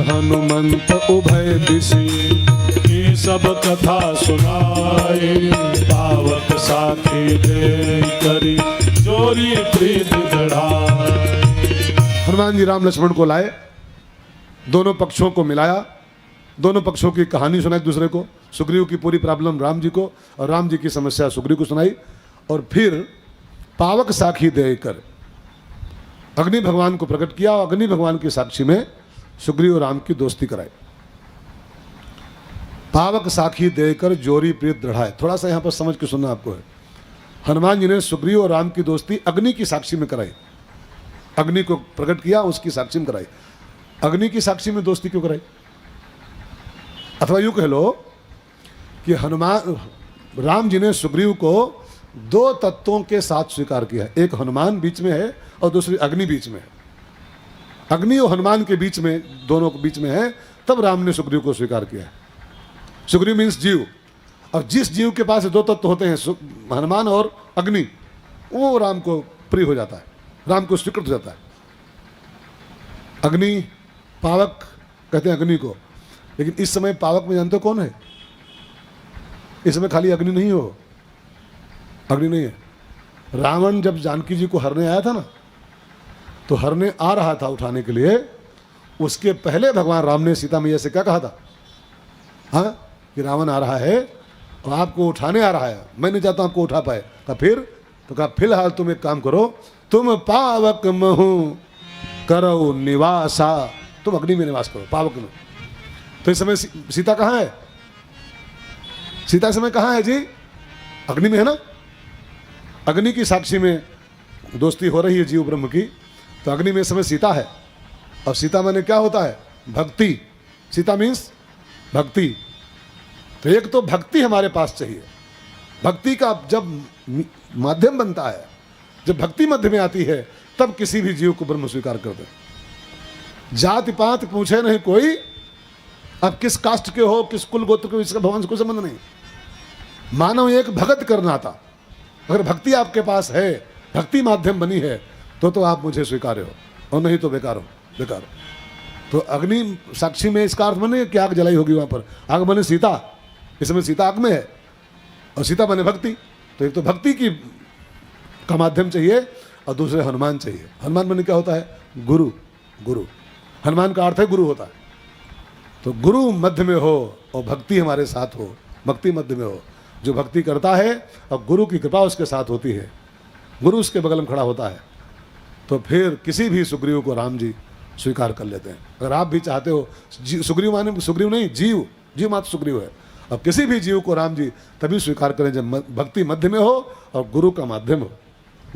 हनुमंत उभय दिशि, सब कथा सुनाए पावक साथी दे करी जोरी प्रीत बढ़ाए। हनुमान जी राम लक्ष्मण को लाए, दोनों पक्षों को मिलाया, दोनों पक्षों की कहानी सुनाई दूसरे को। सुग्रीव की पूरी प्रॉब्लम राम जी को और राम जी की समस्या सुग्रीव को सुनाई। और फिर पावक साखी देकर अग्नि भगवान को प्रकट किया और अग्नि भगवान की साक्षी में सुग्रीव और राम की दोस्ती कराई। पावक साखी देकर जोरी प्रीत दृढ़ाए। थोड़ा सा यहाँ पर समझ के सुनना आपको है। हनुमान जी ने सुग्रीव और राम की दोस्ती अग्नि की साक्षी में कराई। अग्नि को प्रकट किया, उसकी साक्षी में कराई। अग्नि की साक्षी में दोस्ती क्यों कराई? अथवा यूं कह लो कि हनुमान राम जी ने सुग्रीव को दो तत्वों के साथ स्वीकार किया। एक हनुमान बीच में है और दूसरी अग्नि बीच में है। अग्नि और हनुमान के बीच में, दोनों के बीच में है, तब राम ने सुग्रीव को स्वीकार किया है। सुग्रीव मीन्स जीव। और जिस जीव के पास दो तत्व होते हैं, हनुमान और अग्नि, वो राम को प्रिय हो जाता है, राम को स्वीकृत हो जाता है। अग्नि, पावक कहते हैं अग्नि को। लेकिन इस समय पावक में जानते हो कौन है? इस समय खाली अग्नि नहीं हो, अग्नि नहीं है। रावण जब जानकी जी को हरने आया था ना, तो हरने आ रहा था उठाने के लिए, उसके पहले भगवान राम ने सीता मैया से क्या कहा था? हाँ, कि रावण आ रहा है और आपको उठाने आ रहा है, मैं नहीं चाहता आपको उठा पाए। कहा फिर? तो कहा फिलहाल तुम एक काम करो, तुम पावक महु करो निवासा, तुम अग्नि में निवास करो, पावक में। तो इस समय सीता कहाँ है? सीता इस समय कहाँ है जी? अग्नि में है ना। अग्नि की साक्षी में दोस्ती हो रही है जीव ब्रह्म की, तो अग्नि में इस समय सीता है। और सीता माने क्या होता है? भक्ति। सीता मीन्स भक्ति। तो एक तो भक्ति हमारे पास चाहिए। भक्ति का जब माध्यम बनता है, जब भक्ति मध्य में आती है, तब किसी भी जीव को ब्रह्म स्वीकार कर दे। जाति पात पूछे नहीं कोई, अब किस कास्ट के हो, किस कुल गोत्र के हो, इसका भगवान से कोई संबंध नहीं। मानव एक भगत करना था। अगर भक्ति आपके पास है, भक्ति माध्यम बनी है, तो आप मुझे स्वीकार हो, और नहीं तो बेकार हो, बेकार हो। तो अग्नि साक्षी में इसका अर्थ बने कि आग जलाई होगी वहां पर। आग बने सीता, इस समय सीता आग में है, और सीता बने भक्ति। तो एक तो भक्ति की का माध्यम चाहिए, और दूसरे हनुमान चाहिए। हनुमान बने क्या होता है? गुरु। गुरु, हनुमान का अर्थ है गुरु होता है। तो गुरु मध्य में हो और भक्ति हमारे साथ हो, भक्ति मध्य में हो। जो भक्ति करता है और गुरु की कृपा उसके साथ होती है, गुरु उसके बगल में खड़ा होता है, तो फिर किसी भी सुग्रीव को राम जी स्वीकार कर लेते हैं। अगर आप भी चाहते हो, सुग्रीव माने सुग्रीव नहीं, जीव, जीव मात्र सुग्रीव है। अब किसी भी जीव को राम जी तभी स्वीकार करें जब भक्ति मध्य में हो और गुरु का माध्यम हो।